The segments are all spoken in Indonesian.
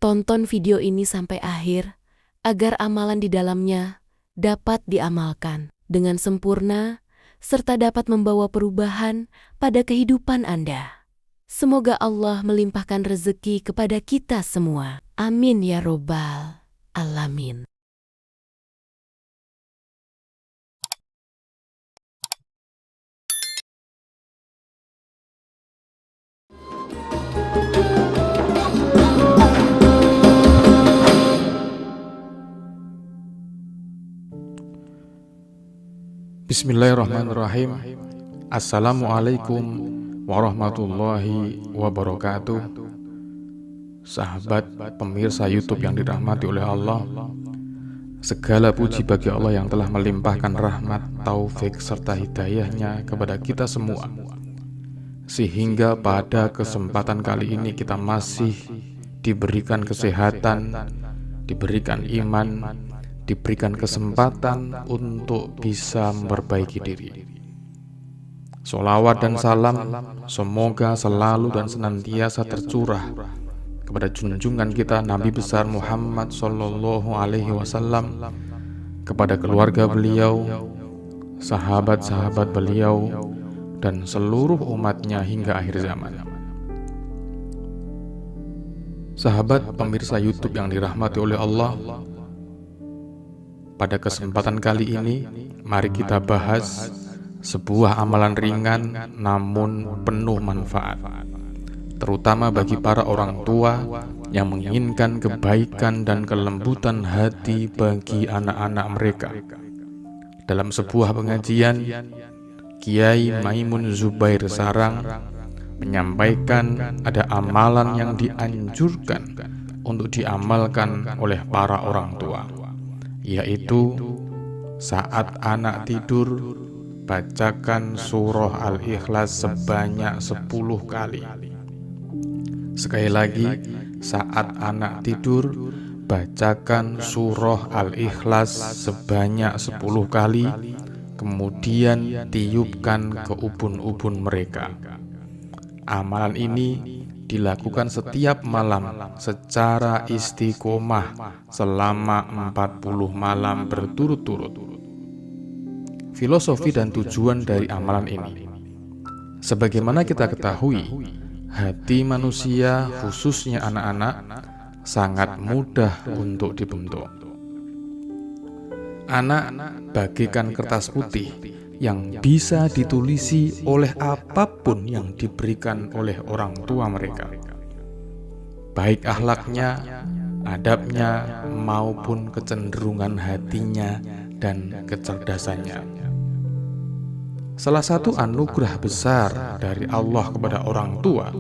Tonton video ini sampai akhir agar amalan di dalamnya dapat diamalkan dengan sempurna serta dapat membawa perubahan pada kehidupan Anda. Semoga Allah melimpahkan rezeki kepada kita semua. Amin ya robbal alamin. Bismillahirrahmanirrahim. Assalamualaikum warahmatullahi wabarakatuh. Sahabat pemirsa YouTube yang dirahmati oleh Allah, segala puji bagi Allah yang telah melimpahkan rahmat, taufik serta hidayahnya kepada kita semua, sehingga pada kesempatan kali ini kita masih diberikan kesehatan, diberikan iman, diberikan kesempatan untuk bisa memperbaiki diri. Sholawat dan salam semoga selalu dan senantiasa tercurah kepada junjungan kita Nabi besar Muhammad Sallallahu Alaihi Wasallam, kepada keluarga beliau, sahabat-sahabat beliau, dan seluruh umatnya hingga akhir zaman. Sahabat pemirsa YouTube yang dirahmati oleh Allah, pada kesempatan kali ini, mari kita bahas sebuah amalan ringan namun penuh manfaat, terutama bagi para orang tua yang menginginkan kebaikan dan kelembutan hati bagi anak-anak mereka. Dalam sebuah pengajian, Kiai Maimun Zubair Sarang menyampaikan ada amalan yang dianjurkan untuk diamalkan oleh para orang tua, yaitu saat anak tidur, bacakan surah Al-Ikhlas sebanyak 10 kali. Sekali lagi, saat anak tidur, bacakan surah Al-Ikhlas sebanyak 10 kali, kemudian tiupkan ke ubun-ubun mereka. Amalan ini dilakukan setiap malam secara istiqomah selama 40 malam berturut-turut. Filosofi dan tujuan dari amalan ini, sebagaimana kita ketahui, hati manusia khususnya anak-anak sangat mudah untuk dibentuk. Anak bagaikan kertas putih yang bisa ditulisi oleh apapun yang diberikan oleh orang tua mereka, baik akhlaknya, adabnya, maupun kecenderungan hatinya dan kecerdasannya. Salah satu anugerah besar dari Allah kepada orang tua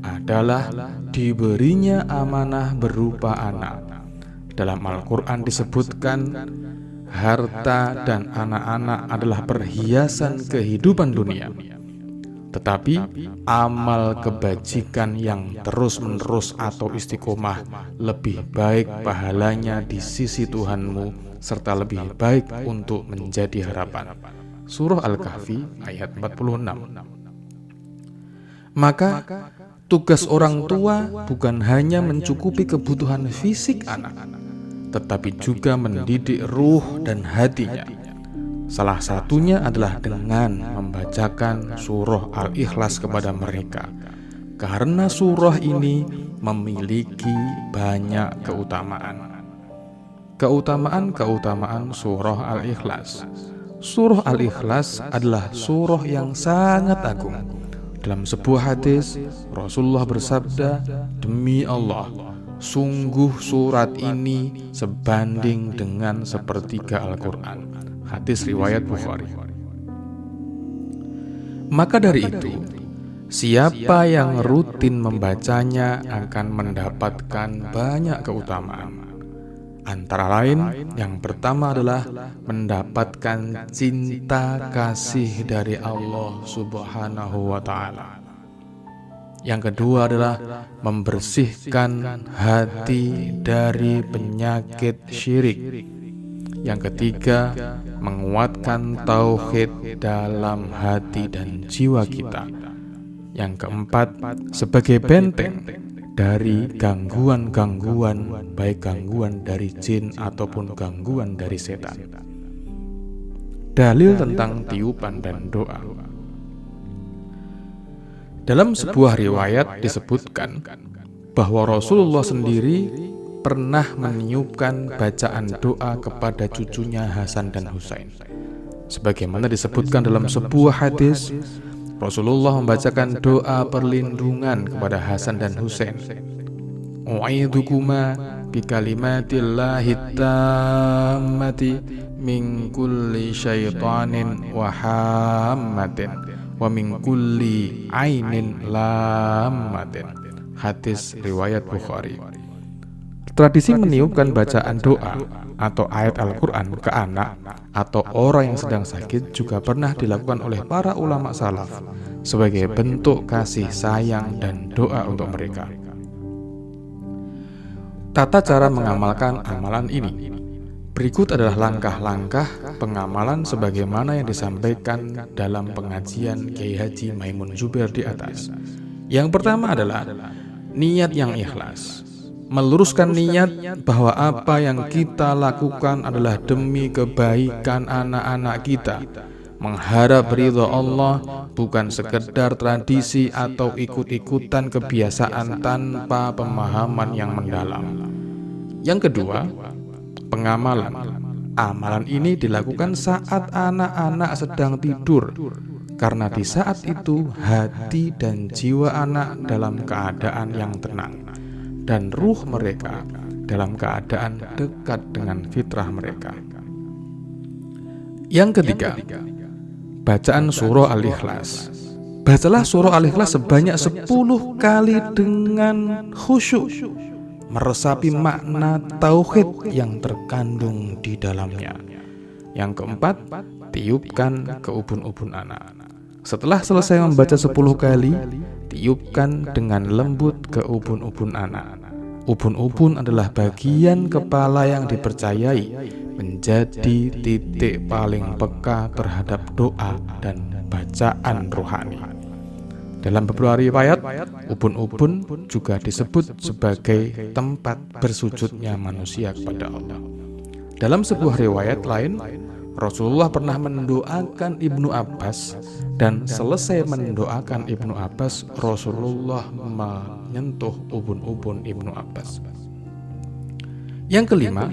adalah diberinya amanah berupa anak. Dalam Al-Quran disebutkan, harta dan anak-anak adalah perhiasan kehidupan dunia, tetapi amal kebajikan yang terus-menerus atau istiqomah lebih baik pahalanya di sisi Tuhanmu, serta lebih baik untuk menjadi harapan. Surah Al-Kahfi ayat 46. Maka tugas orang tua bukan hanya mencukupi kebutuhan fisik anak, tetapi juga mendidik ruh dan hatinya. Salah satunya adalah dengan membacakan surah Al-Ikhlas kepada mereka, karena surah ini memiliki banyak keutamaan. Keutamaan surah Al-Ikhlas. Surah Al-Ikhlas adalah surah yang sangat agung. Dalam sebuah hadis, Rasulullah bersabda, "Demi Allah, sungguh surat ini sebanding dengan sepertiga Al-Quran." Hadis riwayat Bukhari. Maka dari itu, siapa yang rutin membacanya akan mendapatkan banyak keutamaan. Antara lain, yang pertama adalah mendapatkan cinta kasih dari Allah Subhanahu wa Ta'ala. Yang kedua adalah membersihkan hati dari penyakit syirik. Yang ketiga, menguatkan tauhid dalam hati dan jiwa kita. Yang keempat, sebagai benteng dari gangguan-gangguan, baik gangguan dari jin ataupun gangguan dari setan. Dalil tentang tiupan dan doa. Dalam sebuah riwayat disebutkan bahwa Rasulullah sendiri pernah meniupkan bacaan doa kepada cucunya Hasan dan Husain. Sebagaimana disebutkan dalam sebuah hadis, Rasulullah membacakan doa perlindungan kepada Hasan dan Husain. U'idukuma bi kalimatillahi tammati min kulli syaitanin wa hammatin wa min kulli ainin lammatin. Hadis riwayat Bukhari. Tradisi meniupkan bacaan doa atau ayat Al-Quran ke anak atau orang yang sedang sakit juga pernah dilakukan oleh para ulama salaf sebagai bentuk kasih sayang dan doa untuk mereka. Tata cara mengamalkan amalan ini. Berikut adalah langkah-langkah pengamalan sebagaimana yang disampaikan dalam pengajian Kiai Haji Maimun Zubair di atas. Yang pertama adalah niat yang ikhlas. Meluruskan niat bahwa apa yang kita lakukan adalah demi kebaikan anak-anak kita. Mengharap ridha Allah, bukan sekedar tradisi atau ikut-ikutan kebiasaan tanpa pemahaman yang mendalam. Yang kedua, pengamalan. Amalan ini dilakukan saat anak-anak sedang tidur, karena di saat itu hati dan jiwa anak dalam keadaan yang tenang, dan ruh mereka dalam keadaan dekat dengan fitrah mereka. Yang ketiga, bacaan surah Al-Ikhlas. Bacalah surah Al-Ikhlas sebanyak 10 kali dengan khusyuk, meresapi makna tauhid yang terkandung di dalamnya. Yang keempat, tiupkan ke ubun-ubun anak. Setelah selesai membaca 10 kali, tiupkan dengan lembut ke ubun-ubun anak. Ubun-ubun adalah bagian kepala yang dipercayai menjadi titik paling peka terhadap doa dan bacaan rohani. Dalam beberapa riwayat, ubun-ubun juga disebut sebagai tempat bersujudnya manusia kepada Allah. Dalam sebuah riwayat lain, Rasulullah pernah mendoakan Ibnu Abbas, dan selesai mendoakan Ibnu Abbas, Rasulullah menyentuh ubun-ubun Ibnu Abbas. Yang kelima,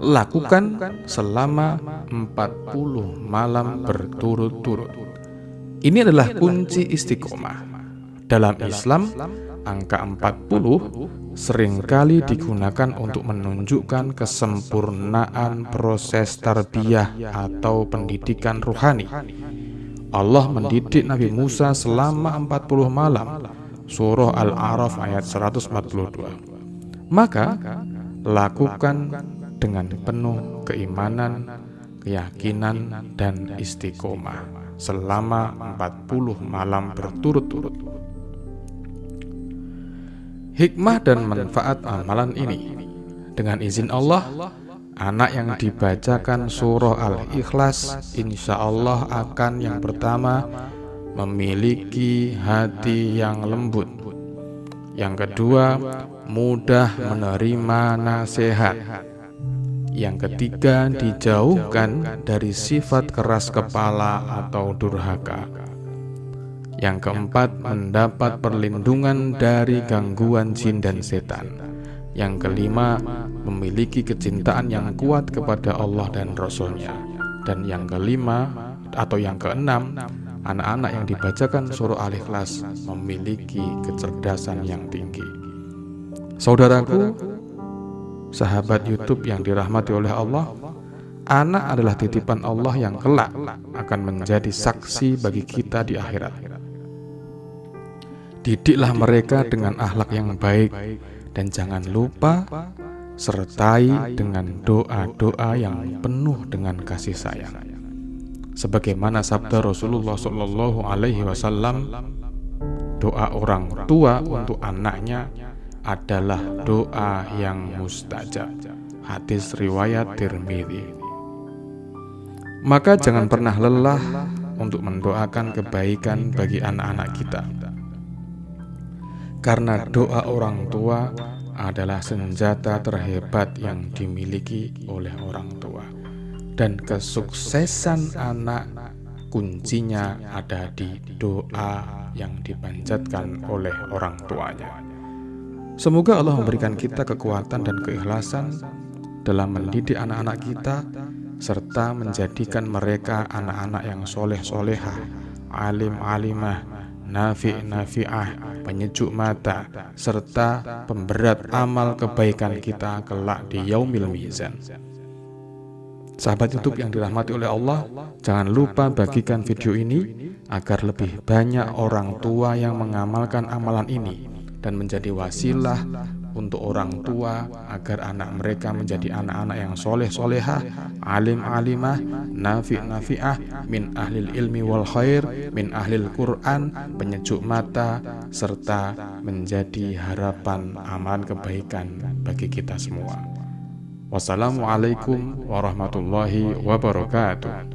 lakukan selama 40 malam berturut-turut. Ini adalah kunci istiqomah. Dalam Islam, angka 40 seringkali digunakan untuk menunjukkan kesempurnaan proses tarbiyah atau pendidikan rohani. Allah mendidik Nabi Musa selama 40 malam. Surah Al-A'raf ayat 142. Maka, lakukan dengan penuh keimanan, keyakinan, dan istiqomah selama 40 malam berturut-turut. Hikmah dan manfaat amalan ini. Dengan izin Allah, anak yang dibacakan surah Al-Ikhlas insya Allah akan yang pertama memiliki hati yang lembut. Yang kedua, mudah menerima nasihat. Yang ketiga, dijauhkan dari sifat keras kepala atau durhaka. Yang keempat, mendapat perlindungan dari gangguan jin dan setan. Yang kelima, memiliki kecintaan yang kuat kepada Allah dan Rasul-Nya. Dan yang kelima atau yang keenam, anak-anak yang dibacakan surah Al-Ikhlas memiliki kecerdasan yang tinggi. Saudaraku, sahabat YouTube yang dirahmati oleh Allah, anak adalah titipan Allah yang kelak akan menjadi saksi bagi kita di akhirat. Didiklah mereka dengan akhlak yang baik, dan jangan lupa sertai dengan doa-doa yang penuh dengan kasih sayang. Sebagaimana sabda Rasulullah SAW, doa orang tua untuk anaknya adalah doa yang mustajab. Hadis riwayat Tirmidzi. Maka jangan pernah lelah untuk mendoakan kebaikan bagi anak-anak kita. Karena doa orang tua adalah senjata terhebat yang dimiliki oleh orang tua. Dan kesuksesan anak kuncinya ada di doa yang dipanjatkan oleh orang tuanya. Semoga Allah memberikan kita kekuatan dan keikhlasan dalam mendidik anak-anak kita, serta menjadikan mereka anak-anak yang soleh-solehah, alim-alimah, nafi'-nafi'ah, penyejuk mata, serta pemberat amal kebaikan kita kelak di yaumil mizan. Sahabat YouTube yang dirahmati oleh Allah, jangan lupa bagikan video ini agar lebih banyak orang tua yang mengamalkan amalan ini dan menjadi wasilah untuk orang tua agar anak mereka menjadi anak-anak yang soleh-solehah, alim-alimah, nafi'-nafi'ah, min ahlil ilmi wal khair, min ahlil Quran, penyejuk mata, serta menjadi harapan amalan kebaikan bagi kita semua. Wassalamualaikum warahmatullahi wabarakatuh.